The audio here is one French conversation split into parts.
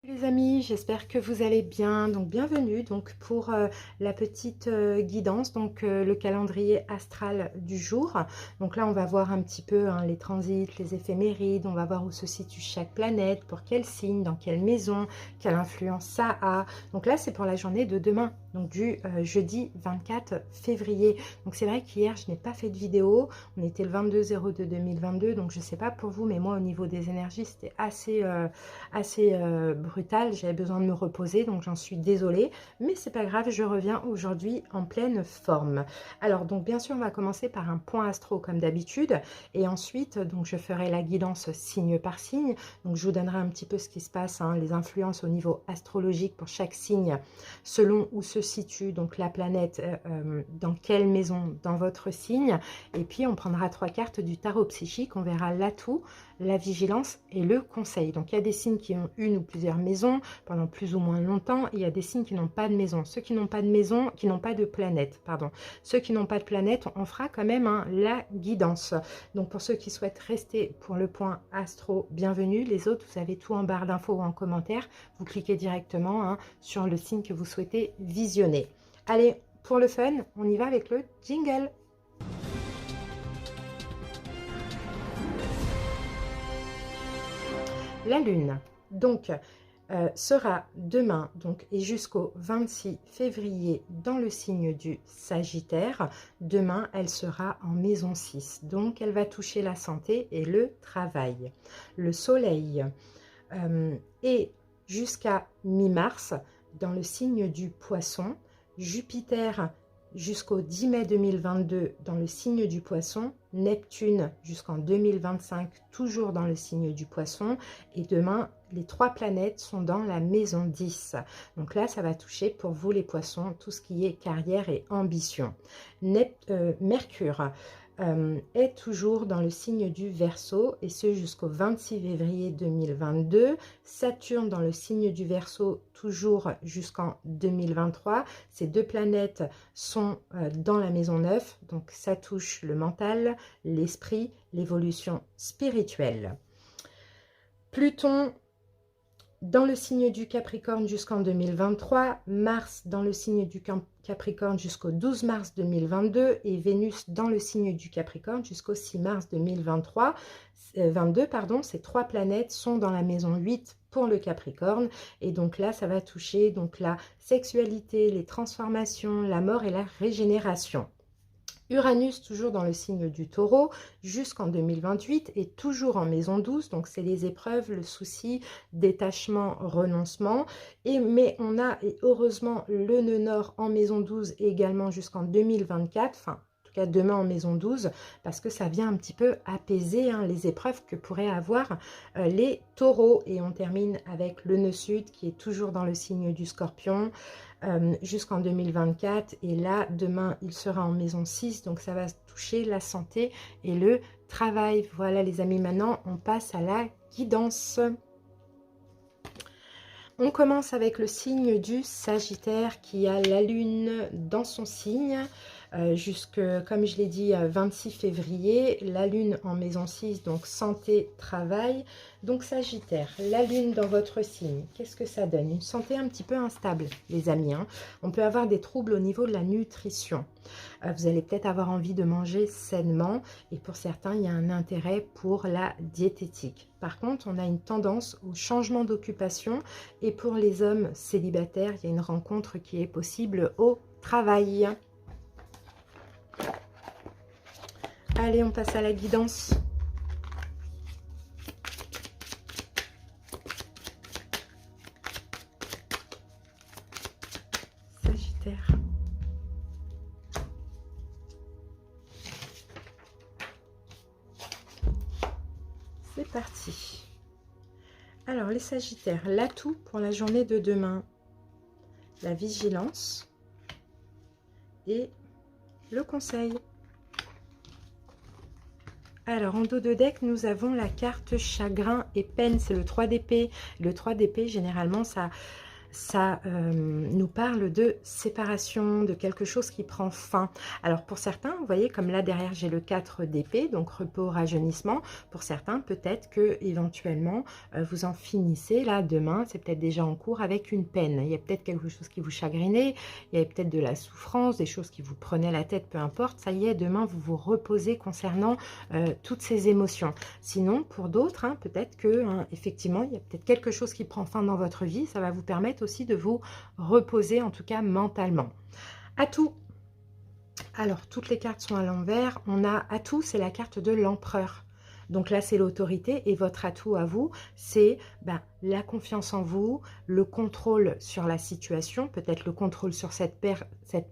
Les amis, j'espère que vous allez bien. Donc bienvenue pour la petite guidance, le calendrier astral du jour. Donc là, on va voir un petit peu les transits, les éphémérides, on va voir où se situe chaque planète, pour quel signe, dans quelle maison, quelle influence ça a. Donc là, c'est pour la journée de demain, donc du jeudi 24 février. Donc c'est vrai qu'hier, je n'ai pas fait de vidéo. On était le 22/02/2022, donc je ne sais pas pour vous, mais moi, au niveau des énergies, c'était assez brutal, j'avais besoin de me reposer, donc j'en suis désolée, mais c'est pas grave, je reviens aujourd'hui en pleine forme. Alors donc bien sûr on va commencer par un point astro comme d'habitude, et ensuite donc je ferai la guidance signe par signe. Donc je vous donnerai un petit peu ce qui se passe, les influences au niveau astrologique pour chaque signe, selon où se situe donc la planète, dans quelle maison dans votre signe, et puis on prendra 3 cartes du tarot psychique, on verra l'atout, la vigilance et le conseil. Donc il y a des signes qui ont une ou plusieurs maisons pendant plus ou moins longtemps, il y a des signes qui n'ont pas de maison. Ceux qui n'ont pas de maison, qui n'ont pas de planète, pardon. Ceux qui n'ont pas de planète, on fera quand même la guidance. Donc pour ceux qui souhaitent rester pour le point astro, bienvenue. Les autres, vous avez tout en barre d'infos ou en commentaire. Vous cliquez directement sur le signe que vous souhaitez visionner. Allez, pour le fun, on y va avec le jingle. La lune, donc, sera demain et jusqu'au 26 février dans le signe du Sagittaire. Demain, elle sera en maison 6, donc elle va toucher la santé et le travail. Le soleil est jusqu'à mi-mars dans le signe du Poisson. Jupiter jusqu'au 10 mai 2022 dans le signe du Poisson, Neptune jusqu'en 2025 toujours dans le signe du Poisson, et demain les 3 planètes sont dans la maison 10. Donc là ça va toucher pour vous les Poissons tout ce qui est carrière et ambition. Mercure est toujours dans le signe du Verseau, et ce jusqu'au 26 février 2022. Saturne dans le signe du Verseau toujours jusqu'en 2023. Ces 2 planètes sont dans la maison 9, donc ça touche le mental, l'esprit, l'évolution spirituelle. Pluton dans le signe du Capricorne jusqu'en 2023, Mars dans le signe du Capricorne jusqu'au 12 mars 2022 et Vénus dans le signe du Capricorne jusqu'au 6 mars 2022. Ces 3 planètes sont dans la maison 8 pour le Capricorne, et donc là ça va toucher la sexualité, les transformations, la mort et la régénération. Uranus toujours dans le signe du Taureau jusqu'en 2028 et toujours en maison 12, donc c'est les épreuves, le souci, détachement, renoncement. Mais on a, et heureusement, le nœud nord en maison 12 également jusqu'en 2024, enfin en tout cas demain en maison 12, parce que ça vient un petit peu apaiser les épreuves que pourraient avoir les taureaux. Et on termine avec le nœud sud qui est toujours dans le signe du Scorpion, jusqu'en 2024, et là demain il sera en maison 6, donc ça va toucher la santé et le travail. Voilà les amis, maintenant on passe à la guidance. On commence avec le signe du Sagittaire qui a la lune dans son signe jusque, comme je l'ai dit, 26 février, la lune en maison 6, donc santé, travail. Donc Sagittaire, la lune dans votre signe, qu'est-ce que ça donne? Une santé un petit peu instable, les amis. On peut avoir des troubles au niveau de la nutrition. Vous allez peut-être avoir envie de manger sainement, et pour certains, il y a un intérêt pour la diététique. Par contre, on a une tendance au changement d'occupation, et pour les hommes célibataires, il y a une rencontre qui est possible au travail. Allez, on passe à la guidance. Sagittaire. C'est parti. Alors, les Sagittaires, l'atout pour la journée de demain, la vigilance et le conseil. Alors, en dos de deck, nous avons la carte chagrin et peine. C'est le 3 d'épée. Le 3 d'épée, généralement, ça ça nous parle de séparation, de quelque chose qui prend fin. Alors pour certains, vous voyez, comme là derrière j'ai le 4 d'épée, donc repos, rajeunissement. Pour certains, peut-être que éventuellement vous en finissez là demain, c'est peut-être déjà en cours avec une peine. Il y a peut-être quelque chose qui vous chagrinait, il y avait peut-être de la souffrance, des choses qui vous prenaient la tête, peu importe. Ça y est, demain vous vous reposez concernant toutes ces émotions. Sinon, pour d'autres, hein, peut-être que effectivement, il y a peut-être quelque chose qui prend fin dans votre vie. Ça va vous permettre aussi de vous reposer, en tout cas mentalement. Atout. Alors, toutes les cartes sont à l'envers. On a atout, c'est la carte de l'empereur. Donc là, c'est l'autorité et votre atout à vous, c'est la confiance en vous, le contrôle sur la situation, peut-être le contrôle sur cette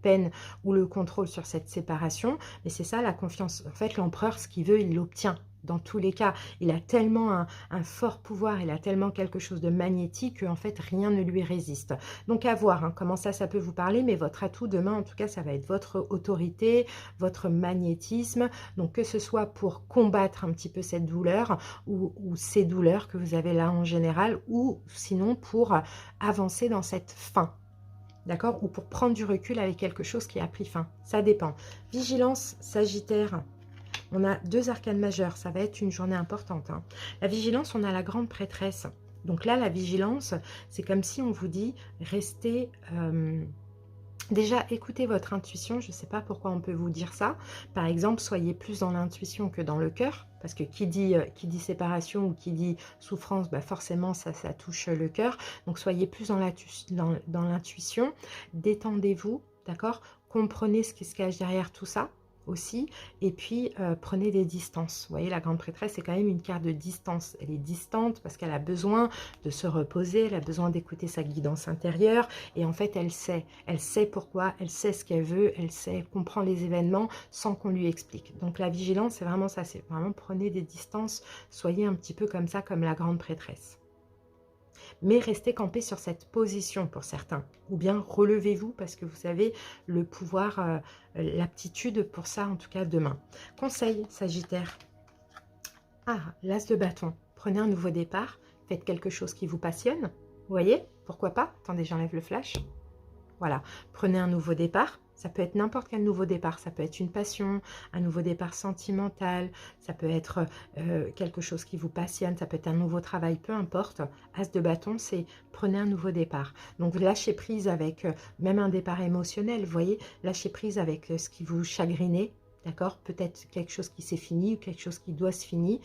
peine ou le contrôle sur cette séparation. Mais c'est ça la confiance. En fait, l'empereur, ce qu'il veut, il l'obtient. Dans tous les cas, il a tellement un fort pouvoir, il a tellement quelque chose de magnétique qu'en fait, rien ne lui résiste. Donc, à voir comment ça peut vous parler, mais votre atout demain, en tout cas, ça va être votre autorité, votre magnétisme. Donc, que ce soit pour combattre un petit peu cette douleur ou ces douleurs que vous avez là en général, ou sinon pour avancer dans cette fin. D'accord? Ou pour prendre du recul avec quelque chose qui a pris fin. Ça dépend. Vigilance, Sagittaire. On a 2 arcanes majeures, ça va être une journée importante. Hein. La vigilance, on a la grande prêtresse. Donc là, la vigilance, c'est comme si on vous dit, restez... déjà, écoutez votre intuition, je ne sais pas pourquoi on peut vous dire ça. Par exemple, soyez plus dans l'intuition que dans le cœur, parce que qui dit séparation ou qui dit souffrance, forcément, ça touche le cœur. Donc, soyez plus dans l'intuition, détendez-vous, d'accord? Comprenez ce qui se cache derrière tout ça aussi, et puis prenez des distances. Vous voyez, la grande prêtresse, c'est quand même une carte de distance. Elle est distante parce qu'elle a besoin de se reposer, elle a besoin d'écouter sa guidance intérieure, et en fait, elle sait pourquoi, elle sait ce qu'elle veut, elle comprend les événements sans qu'on lui explique. Donc la vigilance, c'est vraiment ça, c'est vraiment prenez des distances, soyez un petit peu comme ça, comme la grande prêtresse. Mais restez campé sur cette position pour certains. Ou bien relevez-vous parce que vous avez le pouvoir, l'aptitude pour ça, en tout cas demain. Conseil, Sagittaire. Ah, l'as de bâton. Prenez un nouveau départ. Faites quelque chose qui vous passionne. Vous voyez? Pourquoi pas? Attendez, j'enlève le flash. Voilà. Prenez un nouveau départ. Ça peut être n'importe quel nouveau départ, ça peut être une passion, un nouveau départ sentimental, ça peut être quelque chose qui vous passionne, ça peut être un nouveau travail, peu importe. As de bâton, c'est prenez un nouveau départ. Donc lâchez prise avec même un départ émotionnel, vous voyez, lâchez prise avec ce qui vous chagrinait, d'accord? Peut-être quelque chose qui s'est fini ou quelque chose qui doit se finir.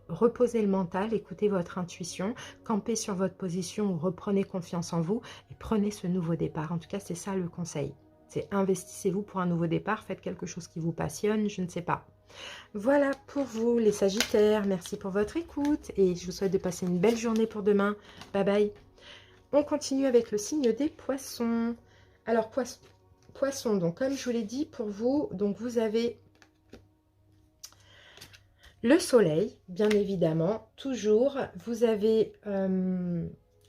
Reposez le mental, écoutez votre intuition, campez sur votre position, reprenez confiance en vous et prenez ce nouveau départ. En tout cas, c'est ça le conseil. C'est investissez-vous pour un nouveau départ, faites quelque chose qui vous passionne, je ne sais pas. Voilà pour vous les Sagittaires, merci pour votre écoute et je vous souhaite de passer une belle journée pour demain. Bye bye. On continue avec le signe des poissons. Alors poissons, donc comme je vous l'ai dit pour vous, donc vous avez le soleil, bien évidemment, toujours, vous avez...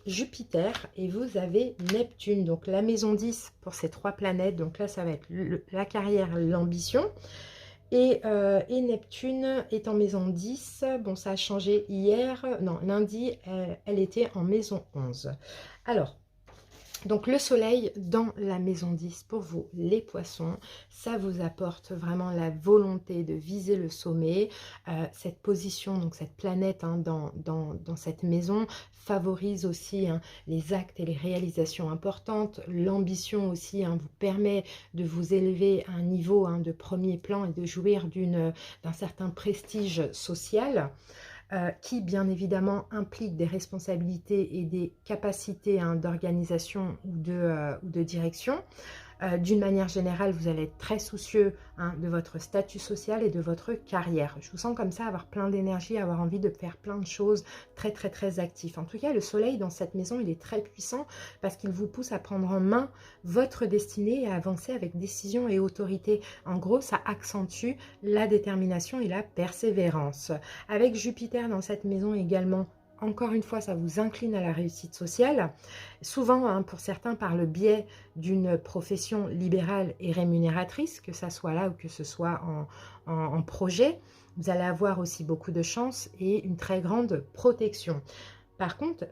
Jupiter et vous avez Neptune, donc la maison 10 pour ces 3 planètes, donc là ça va être la carrière, l'ambition, et Neptune est en maison 10, bon ça a changé hier, non lundi elle était en maison 11. Alors, donc le soleil dans la maison 10 pour vous les poissons, ça vous apporte vraiment la volonté de viser le sommet. Cette position, donc cette planète dans cette maison favorise aussi les actes et les réalisations importantes. L'ambition aussi vous permet de vous élever à un niveau de premier plan et de jouir d'un certain prestige social. Qui bien évidemment implique des responsabilités et des capacités d'organisation ou de direction. D'une manière générale, vous allez être très soucieux de votre statut social et de votre carrière. Je vous sens comme ça, avoir plein d'énergie, avoir envie de faire plein de choses, très très très actif. En tout cas, le soleil dans cette maison, il est très puissant parce qu'il vous pousse à prendre en main votre destinée et à avancer avec décision et autorité. En gros, ça accentue la détermination et la persévérance. Avec Jupiter dans cette maison également, encore une fois, ça vous incline à la réussite sociale. Souvent, pour certains, par le biais d'une profession libérale et rémunératrice, que ça soit là ou que ce soit en projet. Vous allez avoir aussi beaucoup de chance et une très grande protection. Par contre,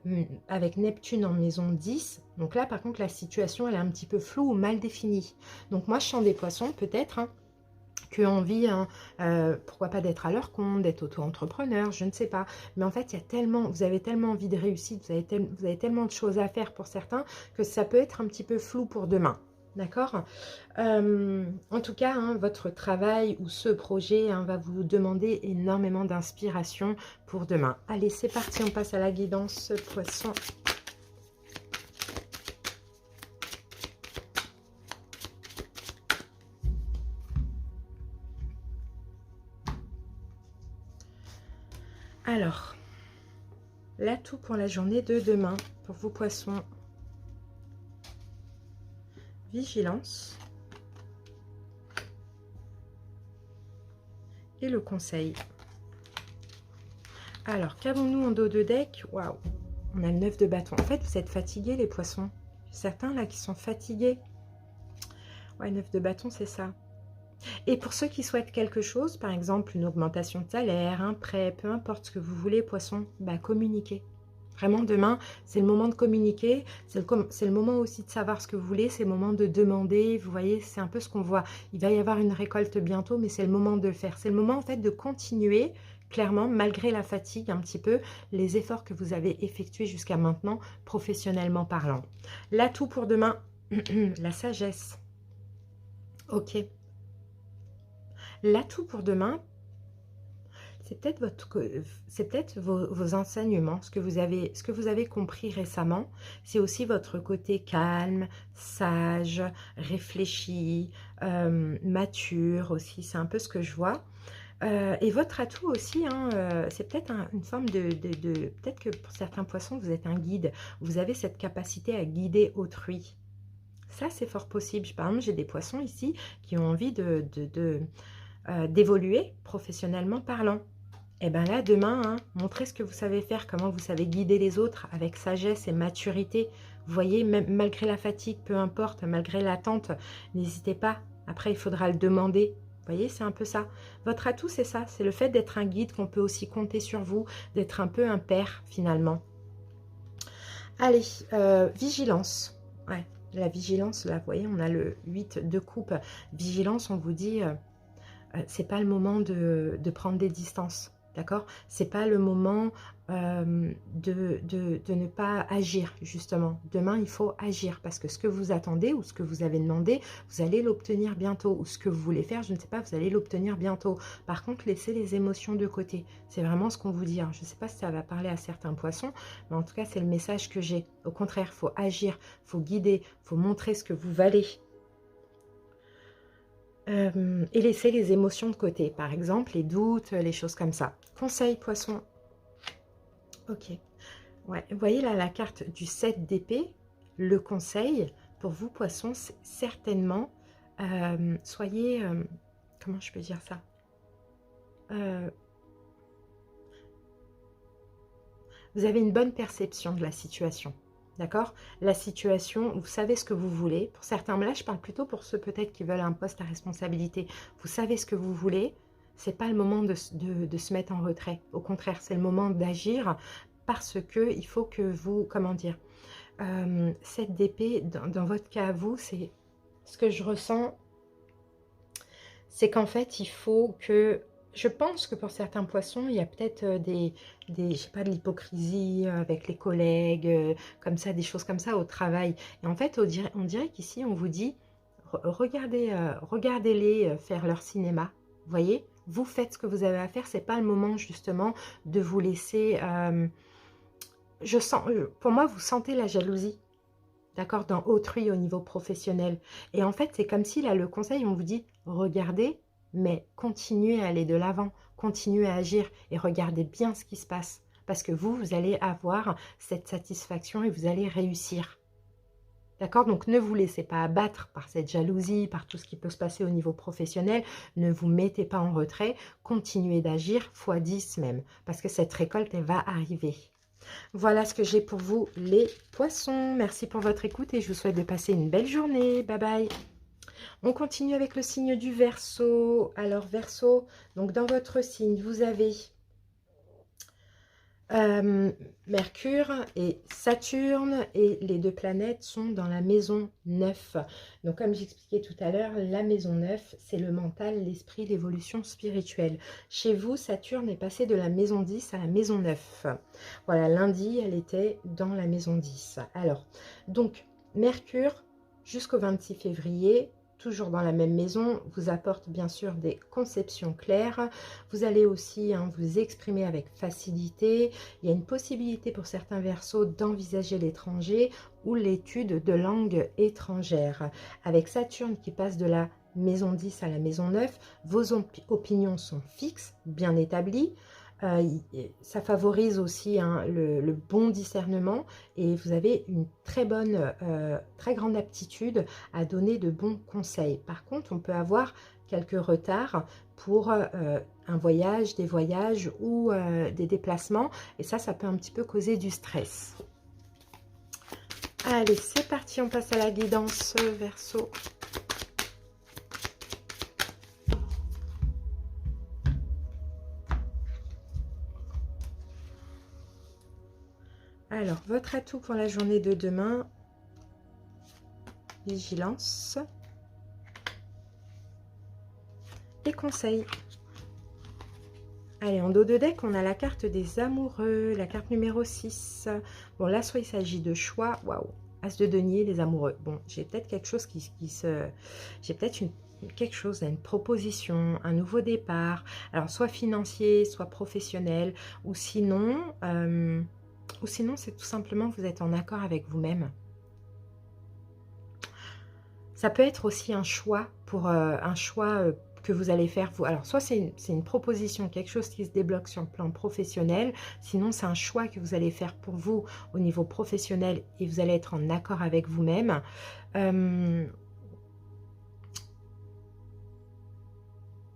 avec Neptune en maison 10, donc là, par contre, la situation, elle est un petit peu floue ou mal définie. Donc moi, je sens des poissons, peut-être, hein, qui ont envie, hein, pourquoi pas d'être à leur compte, d'être auto-entrepreneur, je ne sais pas. Mais en fait, il y a tellement, vous avez tellement envie de réussite, vous avez tellement de choses à faire pour certains, que ça peut être un petit peu flou pour demain. D'accord. En tout cas, hein, votre travail ou ce projet, hein, va vous demander énormément d'inspiration pour demain. Allez, c'est parti, on passe à la guidance poisson. Alors, l'atout pour la journée de demain, pour vous poissons. Vigilance. Et le conseil. Alors, qu'avons-nous en dos de deck? Waouh, on a le 9 de bâton. En fait, vous êtes fatigués, les poissons. Certains, là, qui sont fatigués. Ouais, 9 de bâton, c'est ça. Et pour ceux qui souhaitent quelque chose, par exemple, une augmentation de salaire, un prêt, peu importe ce que vous voulez, poisson, bah, communiquez. Vraiment, demain, c'est le moment de communiquer. C'est le moment aussi de savoir ce que vous voulez. C'est le moment de demander. Vous voyez, c'est un peu ce qu'on voit. Il va y avoir une récolte bientôt, mais c'est le moment de le faire. C'est le moment, en fait, de continuer, clairement, malgré la fatigue un petit peu, les efforts que vous avez effectués jusqu'à maintenant, professionnellement parlant. L'atout pour demain, la sagesse. Ok. L'atout pour demain, c'est peut-être vos enseignements, ce que vous avez compris récemment. C'est aussi votre côté calme, sage, réfléchi, mature aussi. C'est un peu ce que je vois. Et votre atout aussi, hein, c'est peut-être une forme peut-être que pour certains poissons, vous êtes un guide. Vous avez cette capacité à guider autrui. Ça, c'est fort possible. Par exemple, j'ai des poissons ici qui ont envie d'évoluer professionnellement parlant. Et bien là, demain, hein, montrez ce que vous savez faire, comment vous savez guider les autres avec sagesse et maturité. Vous voyez, même malgré la fatigue, peu importe, malgré l'attente, n'hésitez pas. Après, il faudra le demander. Vous voyez, c'est un peu ça. Votre atout, c'est ça. C'est le fait d'être un guide, qu'on peut aussi compter sur vous, d'être un peu un père, finalement. Allez, vigilance. Ouais, la vigilance, là, vous voyez, on a le 8 de coupe. Vigilance, on vous dit, c'est pas le moment de prendre des distances. D'accord? C'est pas le moment de ne pas agir, justement. Demain, il faut agir parce que ce que vous attendez ou ce que vous avez demandé, vous allez l'obtenir bientôt. Ou ce que vous voulez faire, je ne sais pas, vous allez l'obtenir bientôt. Par contre, laissez les émotions de côté. C'est vraiment ce qu'on vous dit. Hein. Je ne sais pas si ça va parler à certains poissons, mais en tout cas, c'est le message que j'ai. Au contraire, il faut agir, il faut guider, il faut montrer ce que vous valez. Et laisser les émotions de côté, par exemple les doutes, les choses comme ça. Conseil poisson. Ok. Ouais. Vous voyez là la carte du 7 d'épée. Le conseil pour vous poissons, c'est certainement soyez, comment je peux dire ça, vous avez une bonne perception de la situation. D'accord? La situation, vous savez ce que vous voulez. Pour certains, là, je parle plutôt pour ceux peut-être qui veulent un poste à responsabilité. Vous savez ce que vous voulez. Ce n'est pas le moment de se mettre en retrait. Au contraire, c'est le moment d'agir parce que il faut que vous, comment dire, cette d'épée, dans votre cas à vous, c'est ce que je ressens, c'est qu'en fait, il faut que... Je pense que pour certains poissons, il y a peut-être je sais pas, de l'hypocrisie avec les collègues, comme ça, des choses comme ça au travail. Et en fait, on dirait qu'ici, on vous dit, regardez-les faire leur cinéma. Vous voyez, vous faites ce que vous avez à faire. C'est pas le moment justement de vous laisser... je sens, pour moi, vous sentez la jalousie. D'accord, dans autrui au niveau professionnel. Et en fait, c'est comme si là, le conseil, on vous dit, regardez, mais continuez à aller de l'avant, continuez à agir et regardez bien ce qui se passe. Parce que vous allez avoir cette satisfaction et vous allez réussir. D'accord? Donc, ne vous laissez pas abattre par cette jalousie, par tout ce qui peut se passer au niveau professionnel. Ne vous mettez pas en retrait. Continuez d'agir, fois 10 même. Parce que cette récolte, elle va arriver. Voilà ce que j'ai pour vous, les poissons. Merci pour votre écoute et je vous souhaite de passer une belle journée. Bye bye. On continue avec le signe du Verseau. Alors, Verseau, donc dans votre signe, vous avez Euh, Mercure et Saturne et les deux planètes sont dans la maison 9. Donc comme j'expliquais tout à l'heure, la maison 9, c'est le mental, l'esprit, l'évolution spirituelle. Chez vous, Saturne est passé de la maison 10 à la maison 9. Voilà, lundi, elle était dans la maison 10. Alors, donc, Mercure, jusqu'au 26 février, toujours dans la même maison, vous apporte bien sûr des conceptions claires. Vous allez aussi vous exprimer avec facilité. Il y a une possibilité pour certains Verseaux d'envisager l'étranger ou l'étude de langues étrangères. Avec Saturne qui passe de la maison 10 à la maison 9, vos opinions sont fixes, bien établies. Ça favorise aussi le bon discernement et vous avez une très grande aptitude à donner de bons conseils. Par contre, on peut avoir quelques retards pour un voyage, des voyages ou des déplacements et ça peut un petit peu causer du stress. Allez, c'est parti, on passe à la guidance Verseau. Alors, votre atout pour la journée de demain, vigilance et conseils. Allez, en dos de deck, on a la carte des amoureux, la carte numéro 6. Bon, là, soit il s'agit de choix, waouh, As de denier, les amoureux. Bon, j'ai peut-être quelque chose j'ai peut-être quelque chose, une proposition, un nouveau départ. Alors, soit financier, soit professionnel, ou sinon c'est tout simplement vous êtes en accord avec vous-même. Ça peut être aussi un choix que vous allez faire vous. Alors, soit c'est une proposition, quelque chose qui se débloque sur le plan professionnel, sinon c'est un choix que vous allez faire pour vous au niveau professionnel et vous allez être en accord avec vous-même.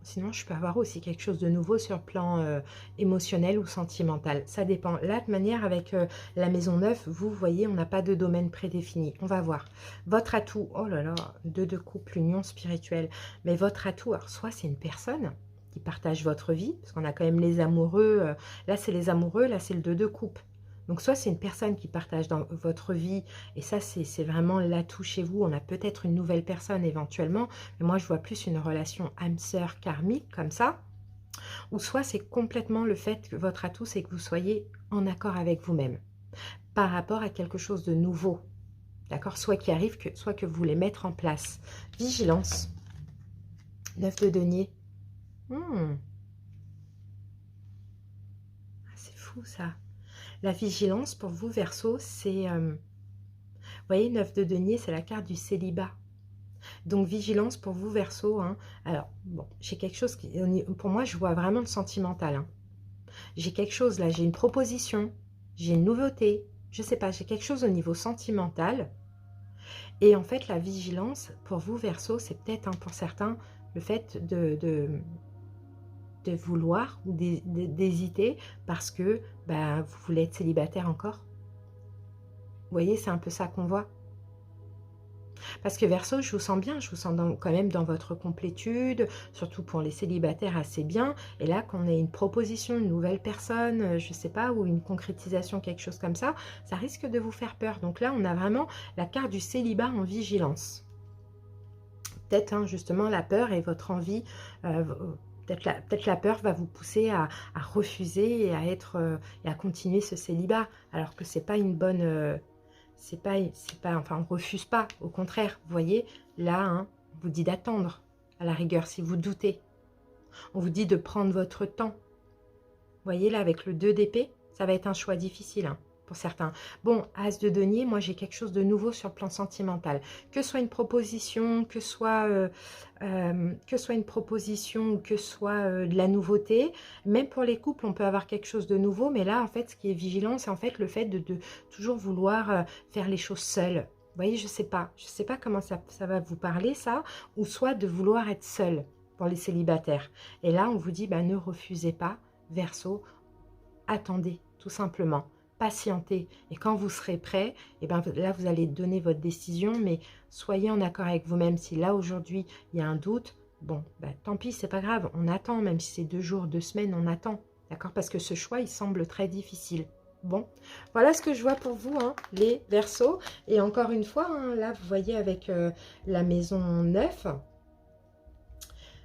Sinon, je peux avoir aussi quelque chose de nouveau sur le plan émotionnel ou sentimental. Ça dépend. Là, de manière, avec la maison 9, vous voyez, on n'a pas de domaine prédéfini. On va voir. Votre atout, oh là là, 2 de couple, union spirituelle. Mais votre atout, alors soit c'est une personne qui partage votre vie, parce qu'on a quand même les amoureux. Là, c'est les amoureux, là, c'est le 2 de coupe. Donc, soit c'est une personne qui partage dans votre vie, et ça, c'est vraiment l'atout chez vous. On a peut-être une nouvelle personne éventuellement, mais moi, je vois plus une relation âme-sœur karmique, comme ça. Ou soit c'est complètement le fait que votre atout, c'est que vous soyez en accord avec vous-même, par rapport à quelque chose de nouveau. D'accord? Soit qui arrive, soit que vous voulez mettre en place. Vigilance. 9 de denier. C'est fou, ça. La vigilance, pour vous, Verseau, c'est... vous voyez, 9 de denier, c'est la carte du célibat. Donc, vigilance pour vous, Verseau. Alors, bon, j'ai quelque chose qui... Pour moi, je vois vraiment le sentimental. J'ai quelque chose, là, j'ai une proposition, j'ai une nouveauté. Je sais pas, j'ai quelque chose au niveau sentimental. Et en fait, la vigilance, pour vous, Verseau, c'est peut-être, pour certains, le fait de vouloir ou d'hésiter parce que vous voulez être célibataire encore. Vous voyez, c'est un peu ça qu'on voit. Parce que Verseau, je vous sens bien, je vous sens quand même dans votre complétude, surtout pour les célibataires assez bien. Et là, qu'on ait une proposition, une nouvelle personne, je ne sais pas, ou une concrétisation, quelque chose comme ça, ça risque de vous faire peur. Donc là, on a vraiment la carte du célibat en vigilance. Peut-être justement la peur et votre envie... Peut-être la peur va vous pousser à refuser et à continuer ce célibat, alors que c'est pas une bonne... enfin, on refuse pas, au contraire, vous voyez, là, on vous dit d'attendre, à la rigueur, si vous doutez. On vous dit de prendre votre temps. Vous voyez, là, avec le 2 d'épée, ça va être un choix difficile, pour certains. Bon, As de denier, moi, j'ai quelque chose de nouveau sur le plan sentimental. Que soit une proposition, que soit une proposition ou que soit de la nouveauté. Même pour les couples, on peut avoir quelque chose de nouveau. Mais là, en fait, ce qui est vigilant, c'est en fait le fait de toujours vouloir faire les choses seul. Vous voyez, je sais pas comment ça va vous parler, ça. Ou soit de vouloir être seul pour les célibataires. Et là, on vous dit, ne refusez pas, Verseau, attendez, tout simplement. Patientez. Et quand vous serez prêt, là, vous allez donner votre décision, mais soyez en accord avec vous-même. Si là, aujourd'hui, il y a un doute, bon, tant pis, c'est pas grave. On attend, même si c'est 2 jours, 2 semaines, on attend. d'accord? Parce que ce choix, il semble très difficile. Bon, voilà ce que je vois pour vous, hein, les Verseaux. Et encore une fois, hein, là, vous voyez avec la maison 9,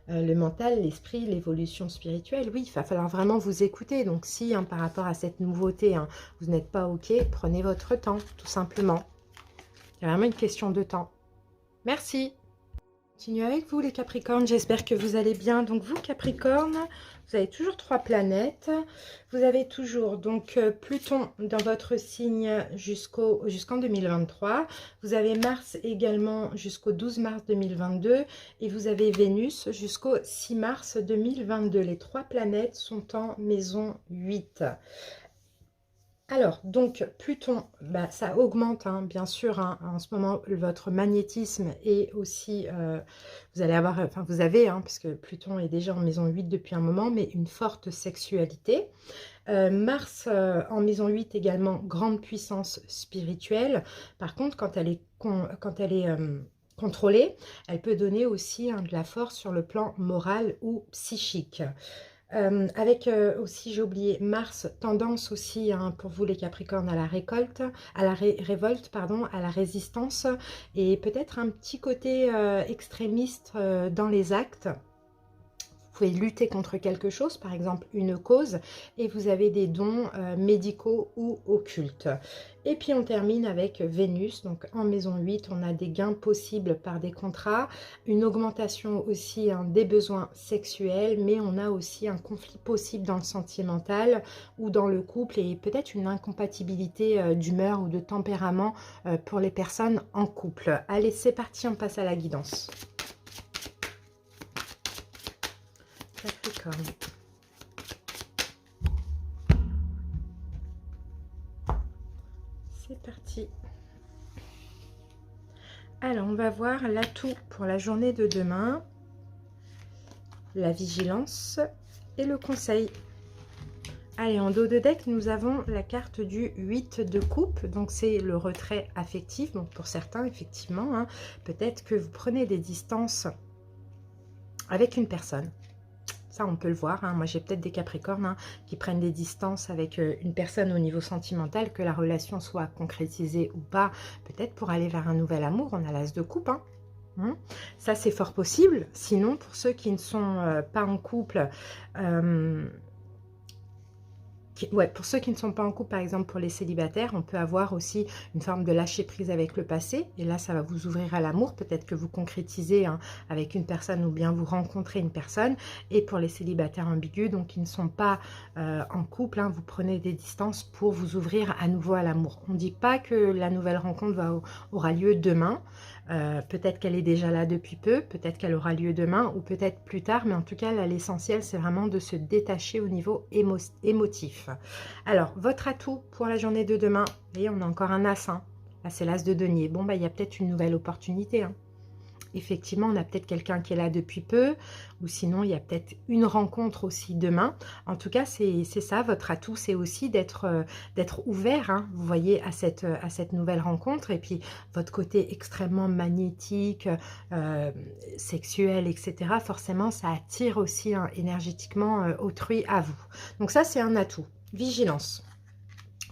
le mental, l'esprit, l'évolution spirituelle, oui, il va falloir vraiment vous écouter. Donc si, hein, par rapport à cette nouveauté, hein, vous n'êtes pas OK, prenez votre temps, tout simplement. C'est vraiment une question de temps. Merci. Continue avec vous les Capricornes, j'espère que vous allez bien. Donc vous Capricorne, vous avez toujours 3 planètes. Vous avez toujours donc Pluton dans votre signe jusqu'en 2023. Vous avez Mars également jusqu'au 12 mars 2022. Et vous avez Vénus jusqu'au 6 mars 2022. Les 3 planètes sont en maison 8. Alors, donc, Pluton, bah, ça augmente, hein, bien sûr, hein, en ce moment, votre magnétisme et aussi, vous allez avoir, enfin, vous avez, hein, parce que Pluton est déjà en maison 8 depuis un moment, mais une forte sexualité. Mars en maison 8 également, grande puissance spirituelle. Par contre, quand elle est, contrôlée, elle peut donner aussi, hein, de la force sur le plan moral ou psychique. Avec aussi, j'ai oublié, Mars, tendance aussi, hein, pour vous les Capricornes, à la récolte, à la révolte, pardon, à la résistance, et peut-être un petit côté extrémiste dans les actes. Vous pouvez lutter contre quelque chose, par exemple une cause, et vous avez des dons médicaux ou occultes. Et puis on termine avec Vénus, donc en maison 8, on a des gains possibles par des contrats, une augmentation aussi, hein, des besoins sexuels, mais on a aussi un conflit possible dans le sentimental ou dans le couple, et peut-être une incompatibilité d'humeur ou de tempérament pour les personnes en couple. Allez, c'est parti, on passe à la guidance. Capricorne. C'est parti. Alors, on va voir l'atout pour la journée de demain, la vigilance et le conseil. Allez, en dos de deck, nous avons la carte du 8 de coupe. Donc, c'est le retrait affectif. Donc, pour certains, effectivement, hein, peut-être que vous prenez des distances avec une personne. Ça, on peut le voir, hein. Moi, j'ai peut-être des Capricornes, hein, qui prennent des distances avec une personne au niveau sentimental, que la relation soit concrétisée ou pas, peut-être pour aller vers un nouvel amour. On a l'as de coupe, hein. Ça, c'est fort possible. Sinon, pour ceux qui ne sont pas en couple, pour ceux qui ne sont pas en couple, par exemple pour les célibataires, on peut avoir aussi une forme de lâcher prise avec le passé. Et là, ça va vous ouvrir à l'amour. Peut-être que vous concrétisez, hein, avec une personne ou bien vous rencontrez une personne. Et pour les célibataires ambigus, donc qui ne sont pas en couple, hein, vous prenez des distances pour vous ouvrir à nouveau à l'amour. On ne dit pas que la nouvelle rencontre aura lieu demain. Peut-être qu'elle est déjà là depuis peu, peut-être qu'elle aura lieu demain ou peut-être plus tard, mais en tout cas là l'essentiel c'est vraiment de se détacher au niveau émotif. Alors votre atout pour la journée de demain, vous voyez on a encore un as, hein. Là c'est l'as de denier. Bon bah il y a peut-être une nouvelle opportunité, hein. Effectivement, on a peut-être quelqu'un qui est là depuis peu, ou sinon, il y a peut-être une rencontre aussi demain. En tout cas, c'est ça, votre atout, c'est aussi d'être ouvert, hein, vous voyez, à cette nouvelle rencontre. Et puis, votre côté extrêmement magnétique, sexuel, etc., forcément, ça attire aussi, hein, énergétiquement autrui à vous. Donc ça, c'est un atout. Vigilance.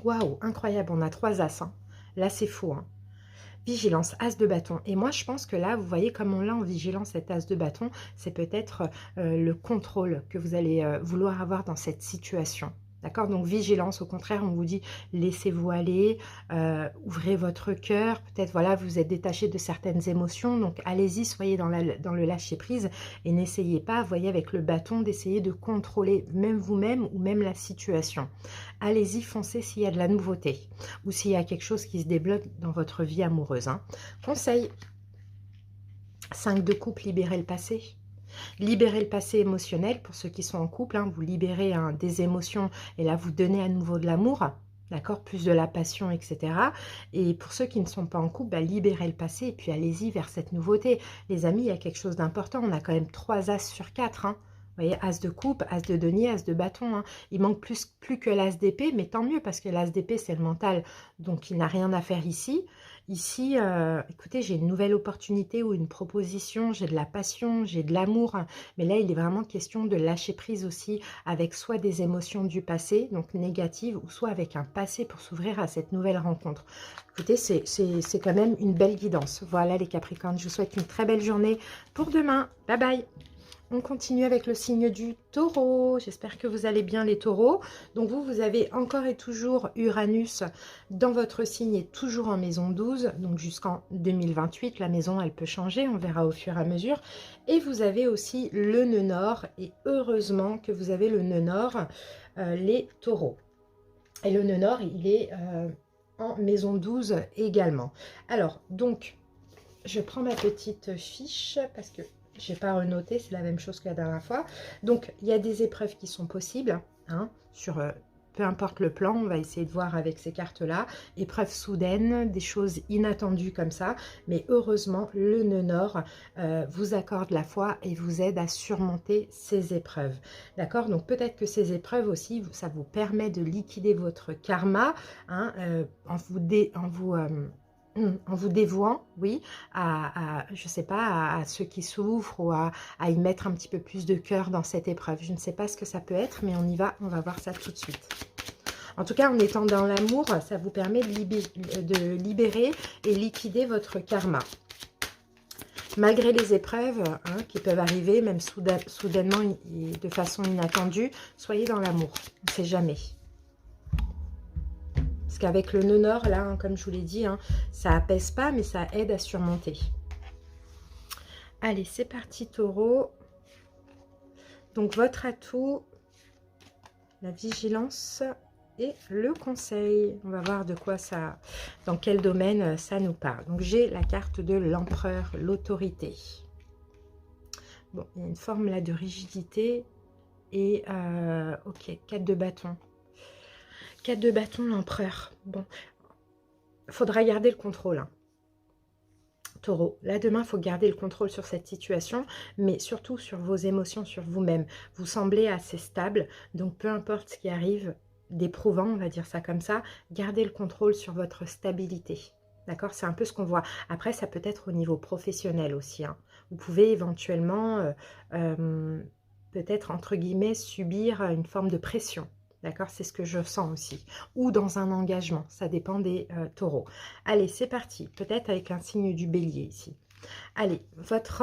Waouh, incroyable, on a 3 as, hein. Là, c'est fou, hein. Vigilance, as de bâton. Et moi, je pense que là, vous voyez comme on l'a en vigilance, cet as de bâton, c'est peut-être le contrôle que vous allez vouloir avoir dans cette situation. D'accord? Donc, vigilance, au contraire, on vous dit, laissez-vous aller, ouvrez votre cœur. Peut-être, voilà, vous êtes détaché de certaines émotions. Donc, allez-y, soyez dans le lâcher-prise et n'essayez pas, vous voyez, avec le bâton, d'essayer de contrôler même vous-même ou même la situation. Allez-y, foncez s'il y a de la nouveauté ou s'il y a quelque chose qui se débloque dans votre vie amoureuse, hein. Conseil, 5 de coupe, libérez le passé. Libérez le passé émotionnel pour ceux qui sont en couple, hein, vous libérez, hein, des émotions et là vous donnez à nouveau de l'amour, d'accord, plus de la passion, etc. Et pour ceux qui ne sont pas en couple, bah, libérez le passé et puis allez-y vers cette nouveauté. Les amis, il y a quelque chose d'important, on a quand même 3 as sur 4, hein. Vous voyez, as de coupe, as de denier, as de bâton, hein. Il manque plus que l'as d'épée, mais tant mieux parce que l'as d'épée c'est le mental, donc il n'a rien à faire ici. Ici, écoutez, j'ai une nouvelle opportunité ou une proposition, j'ai de la passion, j'ai de l'amour, hein. Mais là, il est vraiment question de lâcher prise aussi avec soit des émotions du passé, donc négatives, ou soit avec un passé pour s'ouvrir à cette nouvelle rencontre. Écoutez, c'est quand même une belle guidance. Voilà les Capricornes, je vous souhaite une très belle journée pour demain. Bye bye. On continue avec le signe du taureau. J'espère que vous allez bien les taureaux. Donc vous avez encore et toujours Uranus dans votre signe et toujours en maison 12. Donc jusqu'en 2028, la maison elle peut changer, on verra au fur et à mesure. Et vous avez aussi le nœud nord. Et heureusement que vous avez le nœud nord, les taureaux. Et le nœud nord, il est en maison 12 également. Alors donc, je prends ma petite fiche parce que j'ai pas renoté, c'est la même chose que la dernière fois. Donc, il y a des épreuves qui sont possibles, hein, sur peu importe le plan, on va essayer de voir avec ces cartes-là. Épreuves soudaines, des choses inattendues comme ça. Mais heureusement, le nœud nord vous accorde la foi et vous aide à surmonter ces épreuves. D'accord? Donc, peut-être que ces épreuves aussi, ça vous permet de liquider votre karma, hein, en vous dévouant, oui, je ne sais pas, à ceux qui souffrent ou à y mettre un petit peu plus de cœur dans cette épreuve. Je ne sais pas ce que ça peut être, mais on y va, on va voir ça tout de suite. En tout cas, en étant dans l'amour, ça vous permet de libérer et liquider votre karma. Malgré les épreuves hein, qui peuvent arriver, même soudainement et de façon inattendue, soyez dans l'amour, on ne sait jamais. Parce qu'avec le nœud nord, là, hein, comme je vous l'ai dit, hein, ça apaise pas, mais ça aide à surmonter. Allez, c'est parti, taureau. Donc, votre atout, la vigilance et le conseil. On va voir de quoi ça, dans quel domaine ça nous parle. Donc, j'ai la carte de l'empereur, l'autorité. Bon, il y a une forme là de rigidité. Et, ok, 4 de bâton. 4 de bâton, l'empereur. Bon, il faudra garder le contrôle. Hein. Taureau, là demain, il faut garder le contrôle sur cette situation, mais surtout sur vos émotions, sur vous-même. Vous semblez assez stable, donc peu importe ce qui arrive d'éprouvant, on va dire ça comme ça, gardez le contrôle sur votre stabilité. D'accord? C'est un peu ce qu'on voit. Après, ça peut être au niveau professionnel aussi. Hein. Vous pouvez éventuellement, peut-être, entre guillemets, subir une forme de pression. D'accord? C'est ce que je sens aussi. Ou dans un engagement. Ça dépend des taureaux. Allez, c'est parti. Peut-être avec un signe du bélier ici. Allez, votre...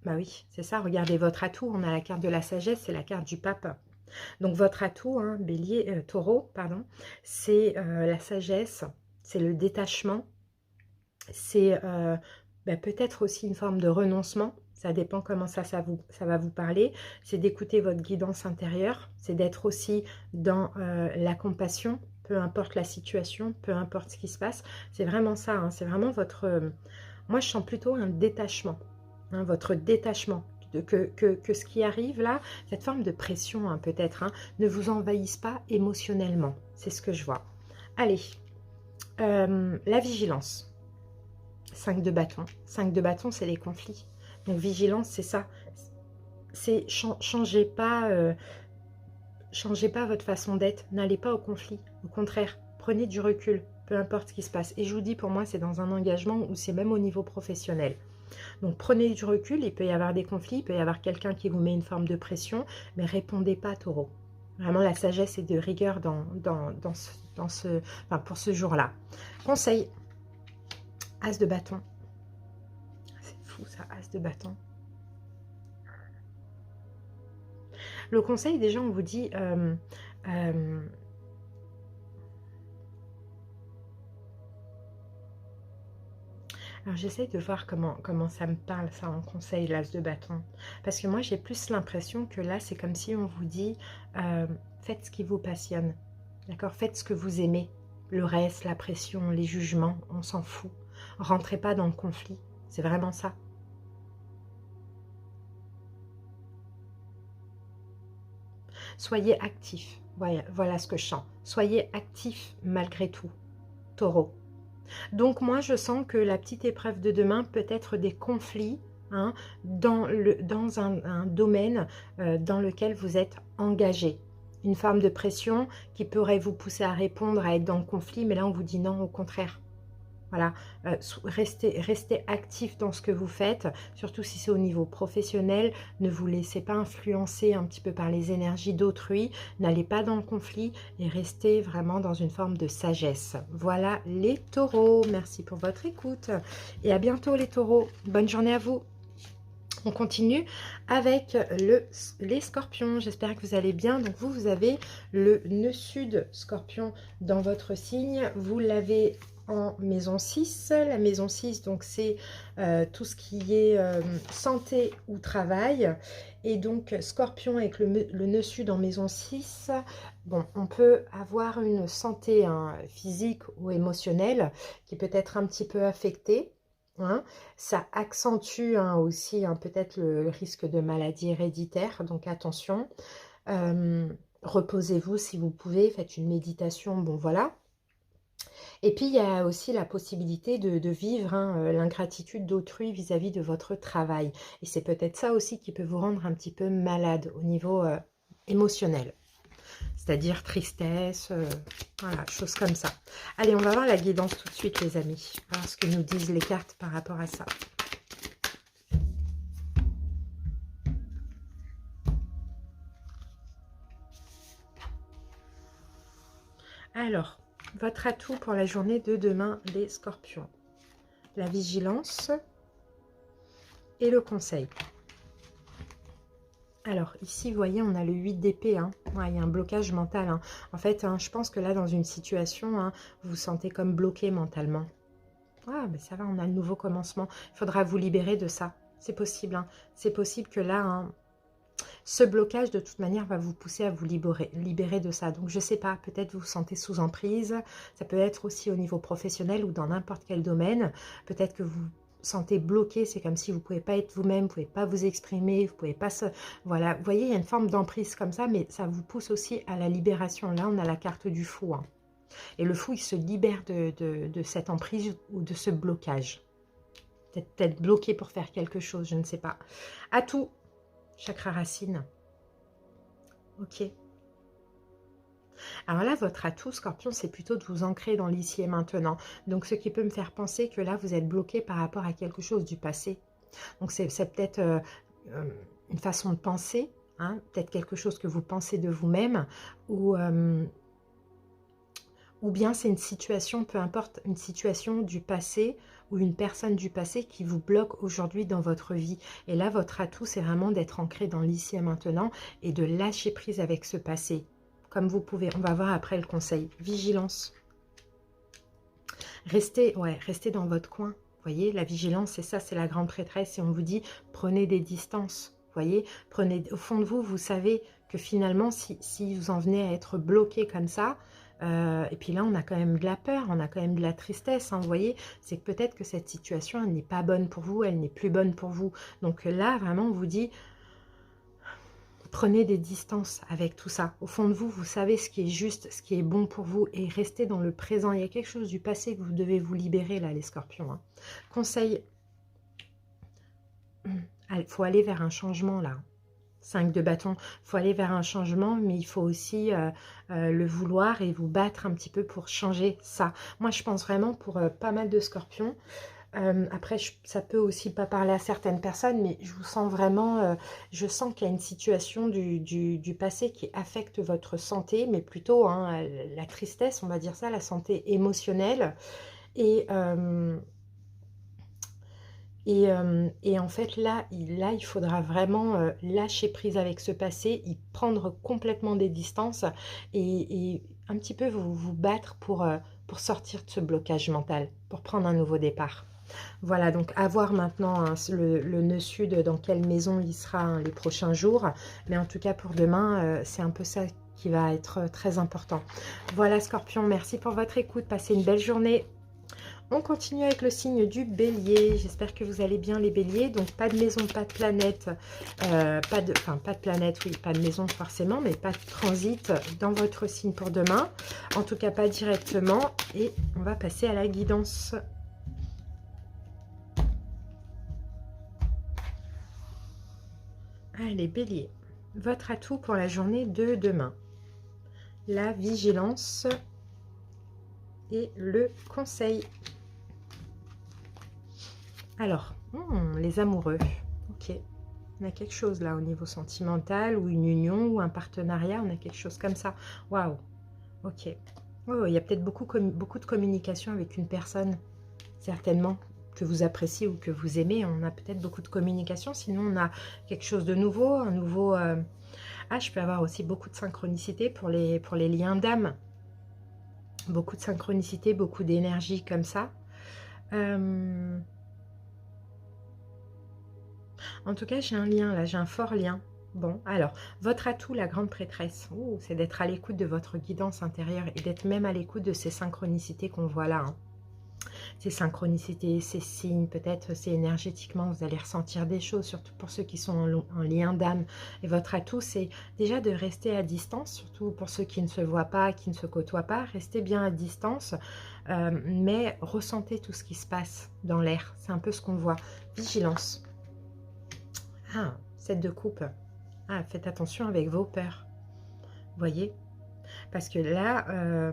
Bah oui, c'est ça. Regardez votre atout. On a la carte de la sagesse. C'est la carte du pape. Donc, votre atout, hein, bélier, taureau, pardon, c'est la sagesse. C'est le détachement. C'est peut-être aussi une forme de renoncement. Ça dépend comment ça va vous parler. C'est d'écouter votre guidance intérieure. C'est d'être aussi dans la compassion, peu importe la situation, peu importe ce qui se passe. C'est vraiment ça. Hein, c'est vraiment votre... moi, je sens plutôt un détachement. Hein, votre détachement. Que ce qui arrive là, cette forme de pression hein, peut-être, hein, ne vous envahisse pas émotionnellement. C'est ce que je vois. Allez, la vigilance. 5 de bâton. 5 de bâton, c'est les conflits. Donc, vigilance, c'est ça. C'est changez pas votre façon d'être. N'allez pas au conflit. Au contraire, prenez du recul, peu importe ce qui se passe. Et je vous dis, pour moi, c'est dans un engagement où c'est même au niveau professionnel. Donc, prenez du recul. Il peut y avoir des conflits. Il peut y avoir quelqu'un qui vous met une forme de pression. Mais répondez pas, taureau. Vraiment, la sagesse et de rigueur pour ce jour-là. Conseil. As de bâton. C'est fou ça, as de bâton. Le conseil, déjà, on vous dit... alors, j'essaie de voir comment ça me parle, ça, en conseil, l'as de bâton. Parce que moi, j'ai plus l'impression que là, c'est comme si on vous dit, faites ce qui vous passionne. D'accord? Faites ce que vous aimez. Le reste, la pression, les jugements, on s'en fout. Rentrez pas dans le conflit. C'est vraiment ça. Soyez actif. Voilà ce que je sens. Soyez actif malgré tout. Taureau. Donc moi, je sens que la petite épreuve de demain peut être des conflits hein, dans un domaine dans lequel vous êtes engagé. Une forme de pression qui pourrait vous pousser à répondre, à être dans le conflit. Mais là, on vous dit non, au contraire. Voilà, restez actif dans ce que vous faites, surtout si c'est au niveau professionnel. Ne vous laissez pas influencer un petit peu par les énergies d'autrui. N'allez pas dans le conflit et restez vraiment dans une forme de sagesse. Voilà les taureaux. Merci pour votre écoute et à bientôt les taureaux. Bonne journée à vous. On continue avec les scorpions. J'espère que vous allez bien. Donc vous avez le nœud sud scorpion dans votre signe. Vous l'avez en maison 6. La maison 6, donc c'est tout ce qui est santé ou travail. Et donc scorpion avec le nœud sud en maison 6. Bon, on peut avoir une santé physique ou émotionnelle qui peut être un petit peu affectée. Hein, ça accentue aussi peut-être le risque de maladie héréditaire, donc attention. Reposez-vous si vous pouvez, faites une méditation, bon voilà. Et puis il y a aussi la possibilité de vivre l'ingratitude d'autrui vis-à-vis de votre travail. Et c'est peut-être ça aussi qui peut vous rendre un petit peu malade au niveau émotionnel. C'est-à-dire tristesse, voilà, choses comme ça. Allez, on va voir la guidance tout de suite, les amis. Voir ce que nous disent les cartes par rapport à ça. Alors, votre atout pour la journée de demain, les scorpions. La vigilance et le conseil. Alors, ici, vous voyez, on a le 8 d'épée. Ouais, il y a un blocage mental. En fait, je pense que là, dans une situation, vous vous sentez comme bloqué mentalement. Ah, mais ça va, on a le nouveau commencement. Il faudra vous libérer de ça. C'est possible. C'est possible que là, ce blocage, de toute manière, va vous pousser à vous libérer de ça. Donc, je ne sais pas, peut-être vous vous sentez sous emprise. Ça peut être aussi au niveau professionnel ou dans n'importe quel domaine. Peut-être que vous sentez bloqué, c'est comme si vous ne pouvez pas être vous-même, vous ne pouvez pas vous exprimer, vous ne pouvez pas se... Voilà, vous voyez, il y a une forme d'emprise comme ça, mais ça vous pousse aussi à la libération. Là, on a la carte du fou. Et le fou, il se libère de cette emprise ou de ce blocage. Peut-être bloqué pour faire quelque chose, je ne sais pas. Atout, chakra racine. Ok. Alors là, votre atout, scorpion, c'est plutôt de vous ancrer dans l'ici et maintenant. Donc, ce qui peut me faire penser que là, vous êtes bloqué par rapport à quelque chose du passé. Donc, c'est peut-être une façon de penser, peut-être quelque chose que vous pensez de vous-même, ou bien c'est une situation, peu importe, une situation du passé ou une personne du passé qui vous bloque aujourd'hui dans votre vie. Et là, votre atout, c'est vraiment d'être ancré dans l'ici et maintenant et de lâcher prise avec ce passé. Comme vous pouvez, on va voir après le conseil. Vigilance. Restez dans votre coin. Vous voyez, la vigilance, c'est ça, c'est la grande prêtresse. Et on vous dit, prenez des distances. Vous voyez, au fond de vous, vous savez que finalement, si vous en venez à être bloqué comme ça, et puis là, on a quand même de la peur, on a quand même de la tristesse, vous voyez, c'est que peut-être que cette situation, elle n'est pas bonne pour vous, elle n'est plus bonne pour vous. Donc là, vraiment, on vous dit, prenez des distances avec tout ça. Au fond de vous, vous savez ce qui est juste, ce qui est bon pour vous et restez dans le présent. Il y a quelque chose du passé que vous devez vous libérer, là, les scorpions. Conseil, il faut aller vers un changement, là. 5 de bâton, il faut aller vers un changement, mais il faut aussi le vouloir et vous battre un petit peu pour changer ça. Moi, je pense vraiment pour pas mal de scorpions. Après, ça peut aussi pas parler à certaines personnes, mais je vous sens vraiment, je sens qu'il y a une situation du passé qui affecte votre santé, mais plutôt la tristesse, on va dire ça, la santé émotionnelle. Et en fait, là, il faudra vraiment lâcher prise avec ce passé, y prendre complètement des distances et un petit peu vous battre pour sortir de ce blocage mental, pour prendre un nouveau départ. Voilà, donc à voir maintenant le nœud sud, dans quelle maison il sera les prochains jours. Mais en tout cas, pour demain, c'est un peu ça qui va être très important. Voilà, Scorpion, merci pour votre écoute. Passez une belle journée. On continue avec le signe du bélier. J'espère que vous allez bien, les béliers. Donc, pas de maison, pas de planète. Pas de planète, oui, pas de maison forcément, mais pas de transit dans votre signe pour demain. En tout cas, pas directement. Et on va passer à la guidance. Allez, bélier. Votre atout pour la journée de demain. La vigilance et le conseil. Alors, les amoureux. Ok. On a quelque chose là au niveau sentimental, ou une union, ou un partenariat. On a quelque chose comme ça. Waouh. Ok. Oh, il y a peut-être beaucoup de communication avec une personne, certainement, que vous appréciez ou que vous aimez. On a peut-être beaucoup de communication. Sinon, on a quelque chose de nouveau. Un nouveau... Ah, je peux avoir aussi beaucoup de synchronicité pour les liens d'âme. Beaucoup de synchronicité, beaucoup d'énergie comme ça. En tout cas, j'ai un lien là, j'ai un fort lien. Bon, alors, votre atout, la grande prêtresse, c'est d'être à l'écoute de votre guidance intérieure et d'être même à l'écoute de ces synchronicités qu'on voit là. Hein. Ces synchronicités, ces signes, peut-être c'est énergétiquement, vous allez ressentir des choses, surtout pour ceux qui sont en lien d'âme. Et votre atout, c'est déjà de rester à distance, surtout pour ceux qui ne se voient pas, qui ne se côtoient pas. Restez bien à distance, mais ressentez tout ce qui se passe dans l'air. C'est un peu ce qu'on voit. Vigilance. Ah, 7 de coupe. Ah, faites attention avec vos peurs. Voyez? Parce que là,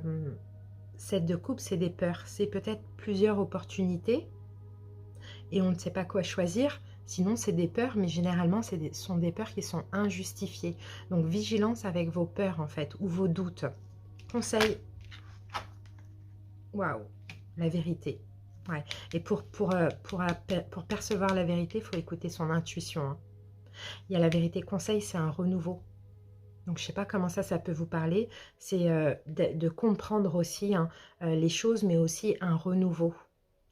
7 de coupe, c'est des peurs. C'est peut-être plusieurs opportunités et on ne sait pas quoi choisir. Sinon, c'est des peurs, mais généralement, ce sont des peurs qui sont injustifiées. Donc, vigilance avec vos peurs, en fait, ou vos doutes. Conseil. Waouh, la vérité. Ouais. Et pour percevoir la vérité, il faut écouter son intuition. Hein. Il y a la vérité. Conseil, c'est un renouveau. Donc, je ne sais pas comment ça peut vous parler. C'est de comprendre aussi hein, les choses, mais aussi un renouveau.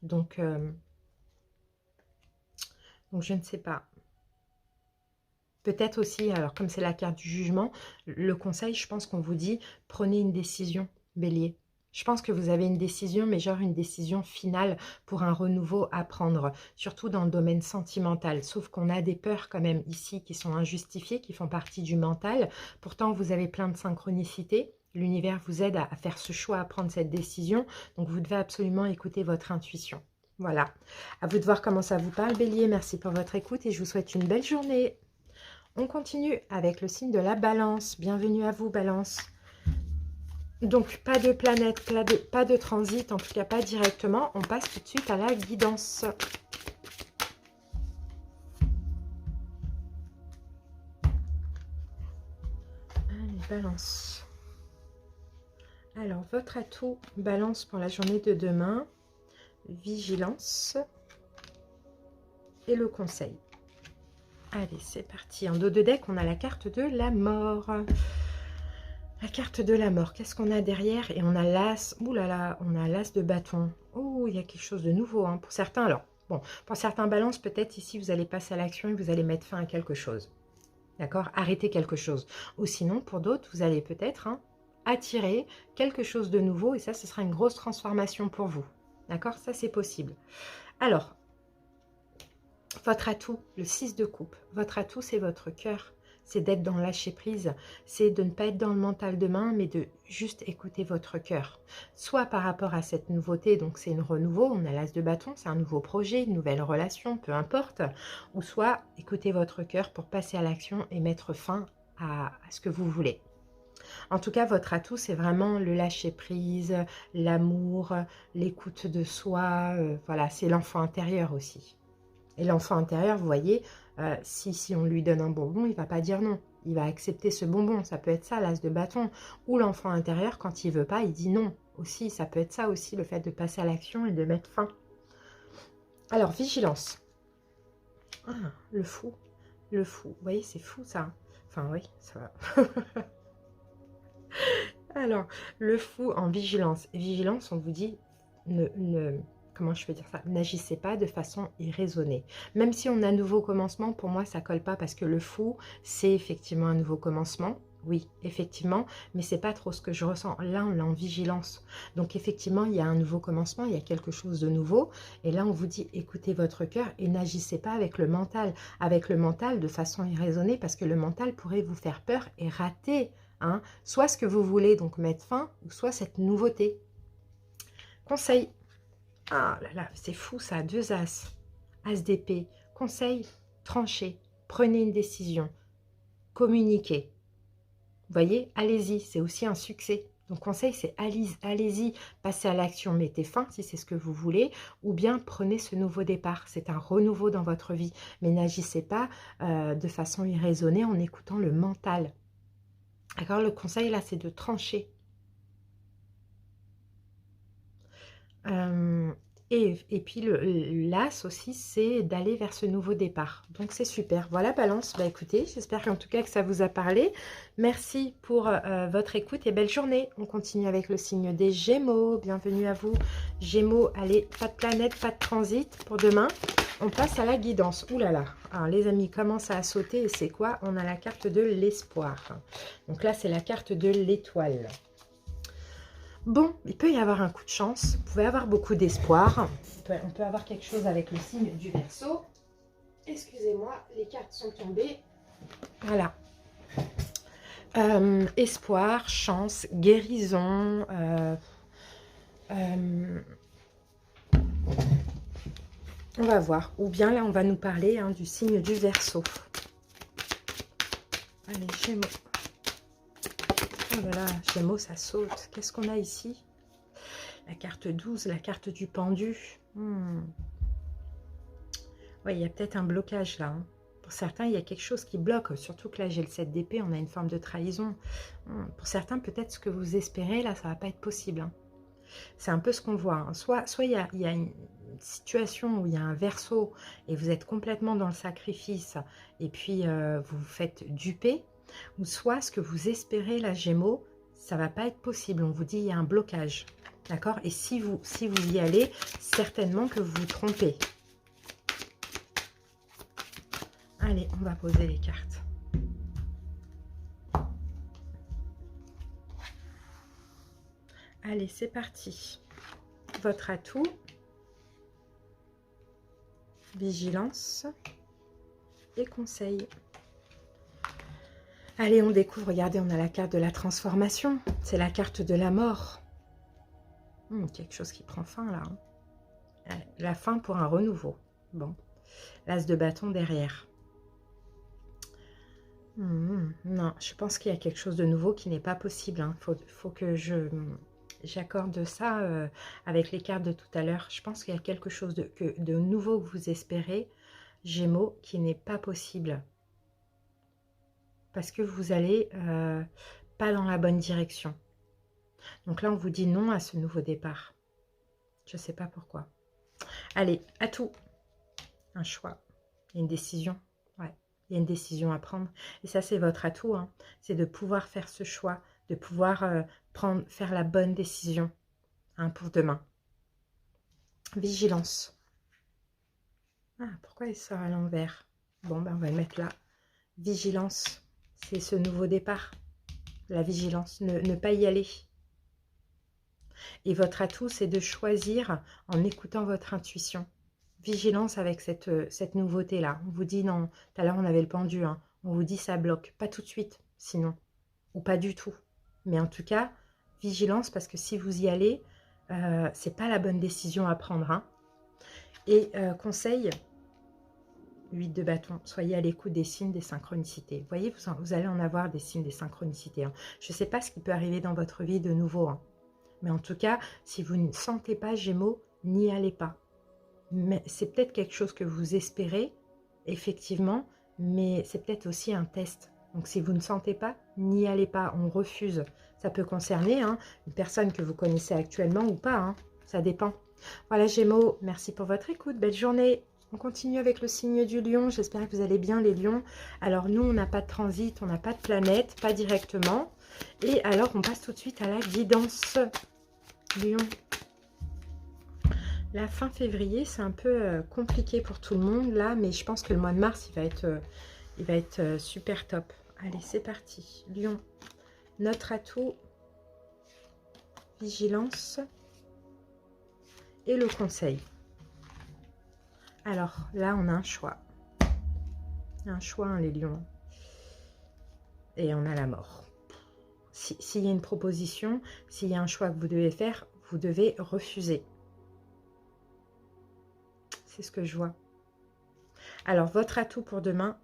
Donc, je ne sais pas. Peut-être aussi, alors comme c'est la carte du jugement, le conseil, je pense qu'on vous dit, prenez une décision, Bélier. Je pense que vous avez une décision, mais genre une décision finale pour un renouveau à prendre, surtout dans le domaine sentimental. Sauf qu'on a des peurs quand même ici qui sont injustifiées, qui font partie du mental. Pourtant, vous avez plein de synchronicité. L'univers vous aide à faire ce choix, à prendre cette décision. Donc, vous devez absolument écouter votre intuition. Voilà. À vous de voir comment ça vous parle, Bélier. Merci pour votre écoute et je vous souhaite une belle journée. On continue avec le signe de la Balance. Bienvenue à vous, Balance. Donc, pas de planète, pas de transit, en tout cas pas directement. On passe tout de suite à la guidance. Allez, Balance. Alors, votre atout, Balance pour la journée de demain. Vigilance. Et le conseil. Allez, c'est parti. En dos de deck, on a la carte de la mort. La carte de la mort, qu'est-ce qu'on a derrière? Et on a l'as, ouh là là, on a l'as de bâton. Oh, il y a quelque chose de nouveau hein, pour certains. Alors, bon, pour certains balances, peut-être ici, vous allez passer à l'action et vous allez mettre fin à quelque chose. D'accord? Arrêter quelque chose. Ou sinon, pour d'autres, vous allez peut-être hein, attirer quelque chose de nouveau et ça, ce sera une grosse transformation pour vous. D'accord? Ça, c'est possible. Alors, votre atout, le 6 de coupe. Votre atout, c'est votre cœur. C'est d'être dans le lâcher prise, c'est de ne pas être dans le mental de main, mais de juste écouter votre cœur. Soit par rapport à cette nouveauté, donc c'est une renouveau, on a l'as de bâton, c'est un nouveau projet, une nouvelle relation, peu importe. Ou soit écoutez votre cœur pour passer à l'action et mettre fin à ce que vous voulez. En tout cas, votre atout, c'est vraiment le lâcher prise, l'amour, l'écoute de soi. Voilà, c'est l'enfant intérieur aussi. Et l'enfant intérieur, vous voyez, si on lui donne un bonbon, il ne va pas dire non. Il va accepter ce bonbon. Ça peut être ça, l'as de bâton. Ou l'enfant intérieur, quand il ne veut pas, il dit non. Aussi, ça peut être ça aussi, le fait de passer à l'action et de mettre fin. Alors, vigilance. Ah, le fou. Le fou. Vous voyez, c'est fou ça. Enfin, oui, ça va. Alors, le fou en vigilance. Vigilance, on vous dit, comment je peux dire ça? N'agissez pas de façon irraisonnée. Même si on a un nouveau commencement, pour moi, ça colle pas parce que le fou, c'est effectivement un nouveau commencement. Oui, effectivement, mais c'est pas trop ce que je ressens. Là, on est en vigilance. Donc, effectivement, il y a un nouveau commencement, il y a quelque chose de nouveau. Et là, on vous dit, écoutez votre cœur et n'agissez pas avec le mental. Avec le mental de façon irraisonnée parce que le mental pourrait vous faire peur et rater. Hein, soit ce que vous voulez, donc mettre fin, ou soit cette nouveauté. Conseil. Ah là là, c'est fou ça, 2 as. As d'épée. Conseil, tranchez. Prenez une décision. Communiquez. Vous voyez, allez-y, c'est aussi un succès. Donc, conseil, c'est allez-y, passez à l'action, mettez fin si c'est ce que vous voulez, ou bien prenez ce nouveau départ. C'est un renouveau dans votre vie. Mais n'agissez pas de façon irraisonnée en écoutant le mental. D'accord? Le conseil, là, c'est de trancher. Et puis l'as aussi, c'est d'aller vers ce nouveau départ. Donc c'est super. Voilà, Balance. Bah écoutez, j'espère qu'en tout cas que ça vous a parlé. Merci pour votre écoute et belle journée. On continue avec le signe des Gémeaux. Bienvenue à vous. Gémeaux, allez, pas de planète, pas de transit pour demain. On passe à la guidance. Ouh là là. Alors les amis commencent à sauter et c'est quoi? On a la carte de l'espoir. Donc là, c'est la carte de l'étoile. Bon, il peut y avoir un coup de chance, vous pouvez avoir beaucoup d'espoir. On peut avoir quelque chose avec le signe du Verseau. Excusez-moi, les cartes sont tombées. Voilà. Espoir, chance, guérison. On va voir. Ou bien là, on va nous parler du signe du Verseau. Allez, Gémeaux. Oh là là, Gémeaux, ça saute. Qu'est-ce qu'on a ici? La carte 12, la carte du pendu. Oui, il y a peut-être un blocage là. Pour certains, il y a quelque chose qui bloque. Surtout que là, j'ai le 7 d'épée, on a une forme de trahison. Pour certains, peut-être ce que vous espérez, là, ça ne va pas être possible. C'est un peu ce qu'on voit. Soit il y a une situation où il y a un Verseau et vous êtes complètement dans le sacrifice et puis vous vous faites duper. Ou soit ce que vous espérez, la Gémeaux, ça ne va pas être possible. On vous dit il y a un blocage. D'accord? Et si vous y allez, certainement que vous vous trompez. Allez, on va poser les cartes. Allez, c'est parti. Votre atout. Vigilance. Et conseil. Allez, on découvre. Regardez, on a la carte de la transformation. C'est la carte de la mort. Quelque chose qui prend fin, là. La fin pour un renouveau. Bon. L'as de bâton derrière. Non, je pense qu'il y a quelque chose de nouveau qui n'est pas possible. Faut que j'accorde ça avec les cartes de tout à l'heure. Je pense qu'il y a quelque chose de nouveau que vous espérez, Gémeaux, qui n'est pas possible. Parce que vous allez pas dans la bonne direction. Donc là, on vous dit non à ce nouveau départ. Je ne sais pas pourquoi. Allez, atout. Un choix. Une décision. Ouais. Il y a une décision à prendre. Et ça, c'est votre atout. C'est de pouvoir faire ce choix, de pouvoir faire la bonne décision pour demain. Vigilance. Ah, pourquoi il sort à l'envers? Bon, ben, on va le mettre là. Vigilance. C'est ce nouveau départ. La vigilance. Ne pas y aller. Et votre atout, c'est de choisir en écoutant votre intuition. Vigilance avec cette nouveauté-là. On vous dit non, tout à l'heure on avait le pendu, on vous dit ça bloque. Pas tout de suite, sinon. Ou pas du tout. Mais en tout cas, vigilance parce que si vous y allez, c'est pas la bonne décision à prendre. Et conseil, 8 de bâton, soyez à l'écoute des signes des synchronicités. Vous voyez, vous allez en avoir des signes des synchronicités. Je ne sais pas ce qui peut arriver dans votre vie de nouveau. Mais en tout cas, si vous ne sentez pas Gémeaux, n'y allez pas. Mais c'est peut-être quelque chose que vous espérez, effectivement, mais c'est peut-être aussi un test. Donc si vous ne sentez pas, n'y allez pas, on refuse. Ça peut concerner une personne que vous connaissez actuellement ou pas, ça dépend. Voilà Gémeaux, merci pour votre écoute, belle journée. On continue avec le signe du lion, j'espère que vous allez bien les lions. Alors nous, on n'a pas de transit, on n'a pas de planète, pas directement. Et alors, on passe tout de suite à la guidance. Lion. La fin février, c'est un peu compliqué pour tout le monde là, mais je pense que le mois de mars, il va être super top. Allez, c'est parti. Lion, notre atout, vigilance et le conseil. Alors là, on a un choix. Un choix, les lions. Et on a la mort. S'il y a une proposition, s'il y a un choix que vous devez faire, vous devez refuser. C'est ce que je vois. Alors, votre atout pour demain,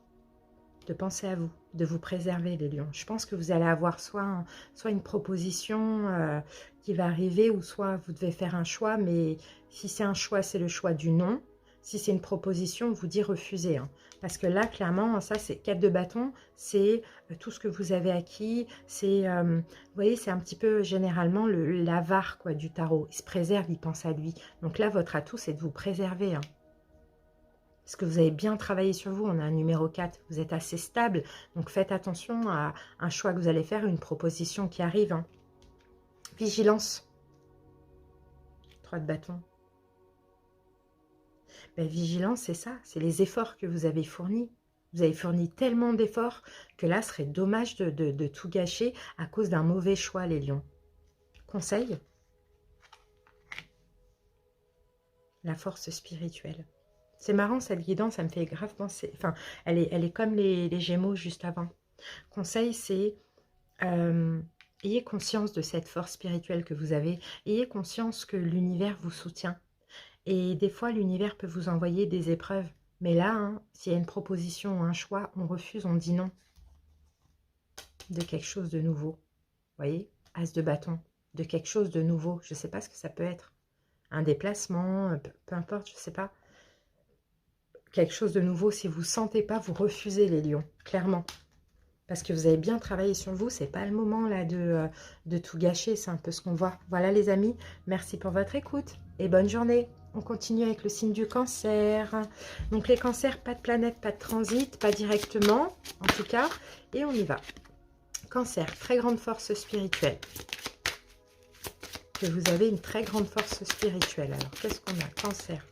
de penser à vous, de vous préserver les lions. Je pense que vous allez avoir soit une proposition qui va arriver, ou soit vous devez faire un choix, mais si c'est un choix, c'est le choix du non. Si c'est une proposition, vous dit refuser. Hein. Parce que là, clairement, ça, c'est 4 de bâton, c'est tout ce que vous avez acquis. C'est, vous voyez, c'est un petit peu généralement l'avare quoi, du tarot. Il se préserve, il pense à lui. Donc là, votre atout, c'est de vous préserver. Hein. Parce que vous avez bien travaillé sur vous. On a un numéro 4, vous êtes assez stable. Donc faites attention à un choix que vous allez faire, une proposition qui arrive. Hein. Vigilance. 3 de bâton. Ben, vigilance, c'est ça, c'est les efforts que vous avez fournis. Vous avez fourni tellement d'efforts que là, ce serait dommage de tout gâcher à cause d'un mauvais choix, les lions. Conseil, la force spirituelle. C'est marrant, cette guidance, ça me fait grave penser. Enfin, elle est comme les Gémeaux juste avant. Conseil, c'est ayez conscience de cette force spirituelle que vous avez. Ayez conscience que l'univers vous soutient. Et des fois, l'univers peut vous envoyer des épreuves. Mais là, hein, s'il y a une proposition ou un choix, on refuse, on dit non. De quelque chose de nouveau. Vous voyez, As de bâton. De quelque chose de nouveau. Je ne sais pas ce que ça peut être. Un déplacement, peu importe, je ne sais pas. Quelque chose de nouveau. Si vous ne sentez pas, vous refusez les lions. Clairement. Parce que vous avez bien travaillé sur vous. Ce n'est pas le moment là de tout gâcher. C'est un peu ce qu'on voit. Voilà les amis. Merci pour votre écoute. Et bonne journée. On continue avec le signe du cancer. Donc les cancers, pas de planète, pas de transit, pas directement, en tout cas. Et on y va. Cancer, très grande force spirituelle. Que vous avez une très grande force spirituelle. Alors, qu'est-ce qu'on a? Cancer.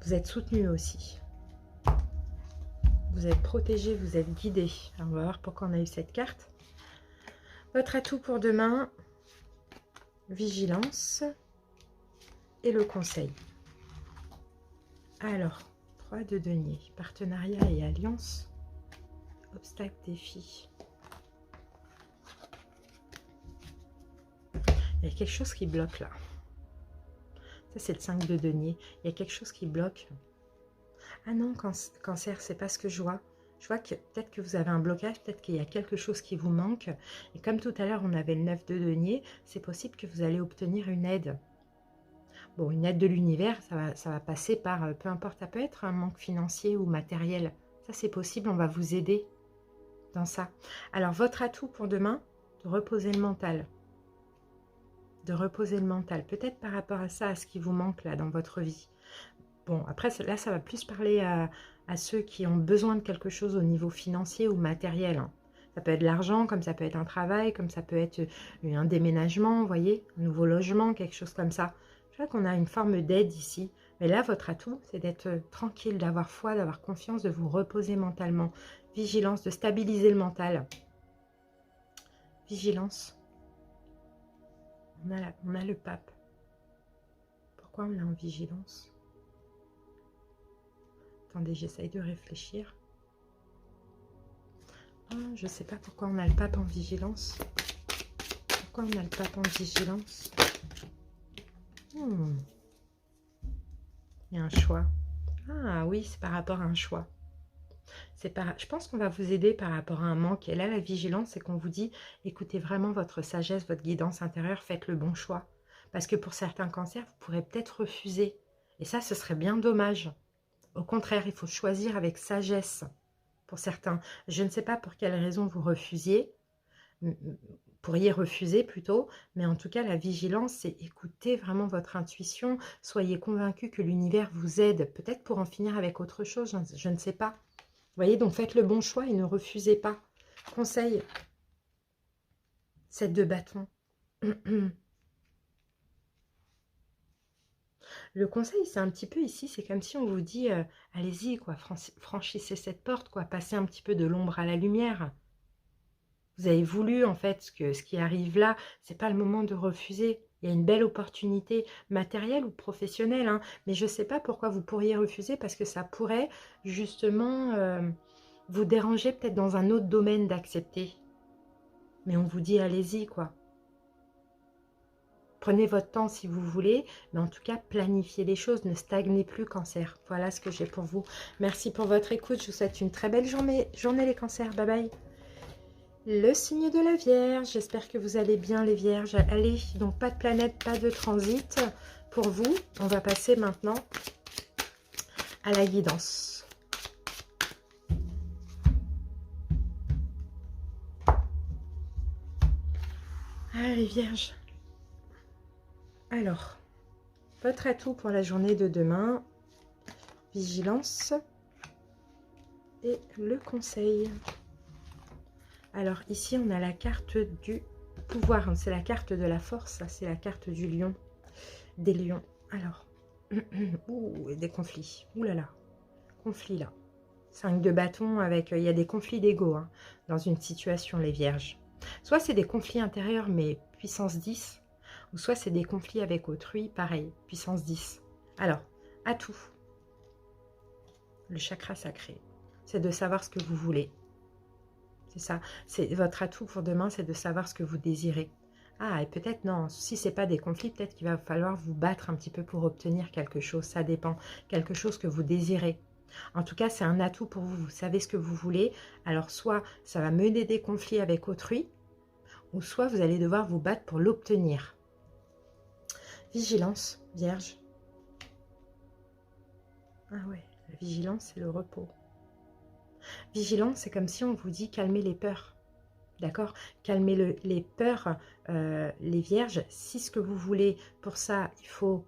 Vous êtes soutenu aussi. Vous êtes protégé, vous êtes guidé. Alors, on va voir pourquoi on a eu cette carte. Votre atout pour demain, vigilance et le conseil. Alors, 3 de denier, partenariat et alliance, obstacle, défi. Il y a quelque chose qui bloque là. Ça, c'est le 5 de denier. Il y a quelque chose qui bloque. Ah non, cancer, c'est pas ce que je vois. Je vois que peut-être que vous avez un blocage, peut-être qu'il y a quelque chose qui vous manque. Et comme tout à l'heure, on avait le 9 de denier, c'est possible que vous allez obtenir une aide. Bon, une aide de l'univers, ça va passer par, peu importe, ça peut être un manque financier ou matériel. Ça, c'est possible, on va vous aider dans ça. Alors, votre atout pour demain, de reposer le mental. De reposer le mental. Peut-être par rapport à ça, à ce qui vous manque là dans votre vie. Bon, après, là, ça va plus parler à ceux qui ont besoin de quelque chose au niveau financier ou matériel. Hein. Ça peut être de l'argent, comme ça peut être un travail, comme ça peut être un déménagement, vous voyez, un nouveau logement, quelque chose comme ça. Je vois qu'on a une forme d'aide ici. Mais là, votre atout, c'est d'être tranquille, d'avoir foi, d'avoir confiance, de vous reposer mentalement. Vigilance, de stabiliser le mental. Vigilance. On a le pape. Pourquoi on est en vigilance? Attendez, j'essaye de réfléchir. Oh, je ne sais pas pourquoi on a le pape en vigilance. Pourquoi on a le pape en vigilance? Il y a un choix. Ah oui, c'est par rapport à un choix. Je pense qu'on va vous aider par rapport à un manque. Et là, la vigilance, c'est qu'on vous dit, écoutez vraiment votre sagesse, votre guidance intérieure, faites le bon choix. Parce que pour certains cancers, vous pourrez peut-être refuser. Et ça, ce serait bien dommage. Au contraire, il faut choisir avec sagesse pour certains. Je ne sais pas pour quelle raison vous refusiez, pourriez refuser plutôt, mais en tout cas, la vigilance, c'est écouter vraiment votre intuition. Soyez convaincu que l'univers vous aide, peut-être pour en finir avec autre chose, je ne sais pas. Vous voyez, donc faites le bon choix et ne refusez pas. Conseil, 7 de bâton. Le conseil, c'est un petit peu ici, c'est comme si on vous dit, allez-y, quoi, franchissez cette porte, quoi, passez un petit peu de l'ombre à la lumière. Vous avez voulu, en fait, ce qui arrive là, c'est pas le moment de refuser. Il y a une belle opportunité matérielle ou professionnelle, hein, mais je ne sais pas pourquoi vous pourriez refuser, parce que ça pourrait justement vous déranger peut-être dans un autre domaine d'accepter. Mais on vous dit, allez-y, quoi. Prenez votre temps si vous voulez, mais en tout cas, planifiez les choses, ne stagnez plus, Cancer. Voilà ce que j'ai pour vous. Merci pour votre écoute, je vous souhaite une très belle journée les cancers, bye bye. Le signe de la Vierge, j'espère que vous allez bien les Vierges. Allez, donc pas de planète, pas de transit pour vous. On va passer maintenant à la guidance. Allez Vierges. Alors, votre atout pour la journée de demain, vigilance et le conseil. Alors ici, on a la carte du pouvoir. C'est la carte de la force. C'est la carte du lion. Des lions. Alors, ouh, des conflits. Ouh là là. Conflits là. 5 de bâton avec... il y a des conflits d'ego hein, dans une situation, les vierges. Soit c'est des conflits intérieurs, mais puissance 10. Ou soit c'est des conflits avec autrui, pareil, puissance 10. Alors, atout. Le chakra sacré. C'est de savoir ce que vous voulez. C'est ça, c'est votre atout pour demain, c'est de savoir ce que vous désirez. Ah, et peut-être non, si ce n'est pas des conflits, peut-être qu'il va falloir vous battre un petit peu pour obtenir quelque chose, ça dépend, quelque chose que vous désirez. En tout cas, c'est un atout pour vous, vous savez ce que vous voulez, alors soit ça va mener des conflits avec autrui, ou soit vous allez devoir vous battre pour l'obtenir. Vigilance, Vierge. Ah ouais, la vigilance, c'est le repos. Vigilance, c'est comme si on vous dit calmez les peurs. D'accord? Calmez les peurs, les vierges. Si ce que vous voulez, pour ça, il faut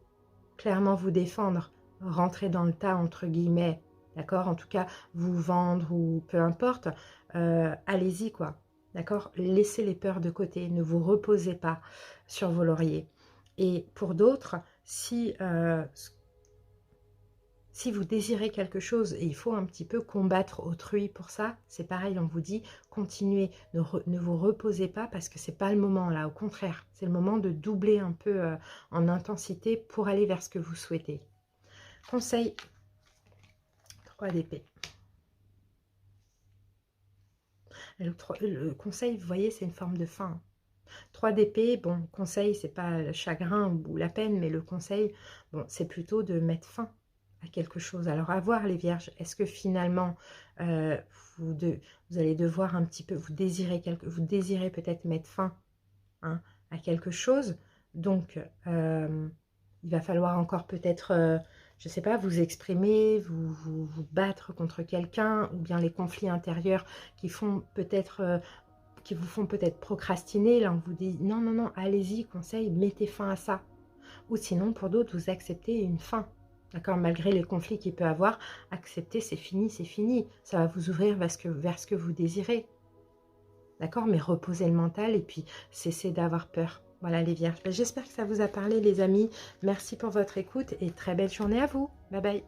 clairement vous défendre, rentrer dans le tas, entre guillemets. D'accord? En tout cas, vous vendre ou peu importe. Allez-y, quoi. D'accord? Laissez les peurs de côté. Ne vous reposez pas sur vos lauriers. Et pour d'autres, si vous désirez quelque chose et il faut un petit peu combattre autrui pour ça, c'est pareil, on vous dit, continuez, ne vous reposez pas parce que c'est pas le moment là, au contraire, c'est le moment de doubler un peu en intensité pour aller vers ce que vous souhaitez. Conseil, 3 d'épée. Le conseil, vous voyez, c'est une forme de fin. 3 d'épée, bon, conseil, c'est pas le chagrin ou la peine, mais le conseil, bon, c'est plutôt de mettre fin à quelque chose. Alors, à voir les vierges, est-ce que finalement, vous allez devoir un petit peu, vous désirez peut-être mettre fin hein, à quelque chose. Donc, il va falloir encore peut-être, je ne sais pas, vous exprimer, vous battre contre quelqu'un, ou bien les conflits intérieurs qui font peut-être... qui vous font peut-être procrastiner, là on vous dit non, non, non, allez-y, conseil, mettez fin à ça. Ou sinon, pour d'autres, vous acceptez une fin. D'accord, malgré les conflits qu'il peut avoir, accepter, c'est fini, ça va vous ouvrir vers ce que vous désirez. D'accord, mais reposez le mental et puis cessez d'avoir peur. Voilà les vierges, j'espère que ça vous a parlé les amis. Merci pour votre écoute et très belle journée à vous. Bye bye.